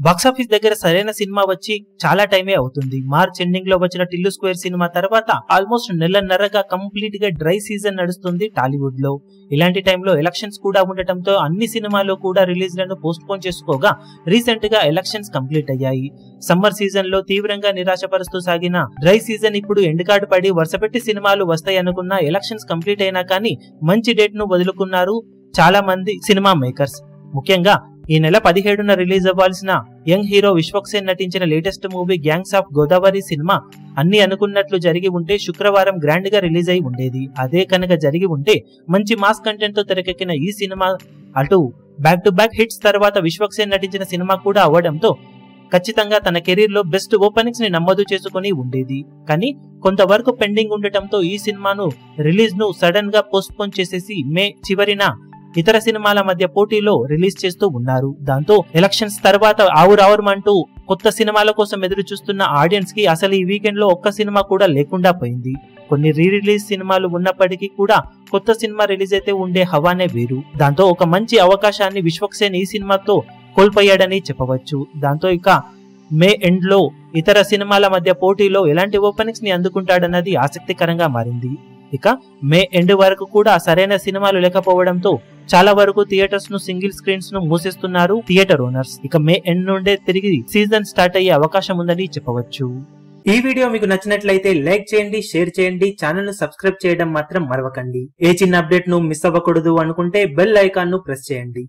Box office దగ్గర సరైన cinema వచ్చి చాలా టైమే అవుతుంది. మార్చ్ ఎండింగ్ లో వచ్చిన టిల్లు స్క్వేర్ సినిమా తర్వాత ఆల్మోస్ట్ నెలన్నరగా కంప్లీట్ గా డ్రై సీజన్ నడుస్తుంది టాలీవుడ్ లో. ఇలాంటి టైంలో ఎలక్షన్స్ కూడా ఉండటంతో అన్ని సినిమాలు కూడా రిలీజ్ లను పోస్ట్ పోన్ చేసుకోగా రీసెంట్ గా ఎలక్షన్స్ కంప్లీట్ అయ్యాయి. సమ్మర్ సీజన్ లో తీవ్రంగా నిరాశపరుస్తూ సాగిన డ్రై సీజన్ ఇప్పుడు ఎండ్ కార్డ్ పడి వరుసపెట్టి సినిమాలు వస్తాయనుకున్న ఎలక్షన్స్ కంప్లీట్ అయినా కానీ మంచి డేట్ ను వదులుకున్నారు చాలా మంది సినిమా మేకర్స్. ముఖ్యంగా ఈ నెల 17న రిలీజ్ అవ్వాల్సిన యంగ్ హీరో విశ్వక్సేన్ నటించిన latest movie gangs of Godavari cinema అన్ని అనుకున్నట్లు జరిగి ఉంటే శుక్రవారం గ్రాండ్ గా రిలీజ్ అయి ఉండేది. అదే కనుక జరిగి ఉంటే మంచి మాస్ కంటెంట్ తో తెరకెక్కిన ఈ సినిమా అటు బ్యాక్ టు బ్యాక్ హిట్స్ తర్వాత విశ్వక్సేన్ నటించిన సినిమా కూడా అవ్వడంతో ఖచ్చితంగా తన కెరీర్ లో బెస్ట్ ఓపెనింగ్స్ ని నమోదు చేసుకుని ఉండేది. కానీ కొంతవరకు పెండింగ్ ఉండటంతో ఈ సినిమాను రిలీజ్ ను సడన్ గా పోస్ట్ పోన్ చేసేసి మే చివరిన ఇతర సినిమాల మధ్య పోటీలో రిలీజ్ చేస్తూ ఉన్నారు. దాంతో ఎలక్షన్స్ తర్వాత ఆవురావురమంటూ కొత్త సినిమాల కోసం ఎదురు చూస్తున్న ఆడియన్స్ కి అసలు ఈ వీకెండ్ లో ఒక్క సినిమా కూడా లేకుండా పోయింది. కొన్ని రీ రిలీజ్ సినిమాలు ఉన్నప్పటికీ కూడా కొత్త సినిమా రిలీజ్ అయితే ఉండే హవానే వేరు. దాంతో ఒక మంచి అవకాశాన్ని విశ్వక్సేన్ ఈ సినిమాతో కోల్పోయాడని చెప్పవచ్చు. దాంతో ఇక మే ఎండ్ లో ఇతర సినిమాల మధ్య పోటీలో ఎలాంటి ఓపెనింగ్స్ ని అందుకుంటాడన్నది ఆసక్తికరంగా మారింది. ఇక మే ఎండ్ వరకు కూడా సరైన సినిమాలు లేకపోవడంతో చాలా వరకు థియేటర్స్ ను సింగిల్ స్క్రీన్స్ ను మూసేస్తున్నారు థియేటర్ ఓనర్స్. ఇక మే ఎండ్ నుండే తిరిగి సీజన్ స్టార్ట్ అయ్యే అవకాశం ఉందని చెప్పవచ్చు. ఈ వీడియో మీకు నచ్చినట్లయితే లైక్ చేయండి, షేర్ చేయండి, ఛానల్ ను సబ్స్క్రైబ్ చేయడం మాత్రం మరవకండి. ఏ చిన్న అప్డేట్ ను మిస్ అవ్వకూడదు అనుకుంటే బెల్ ఐకాన్ ను ప్రెస్ చేయండి.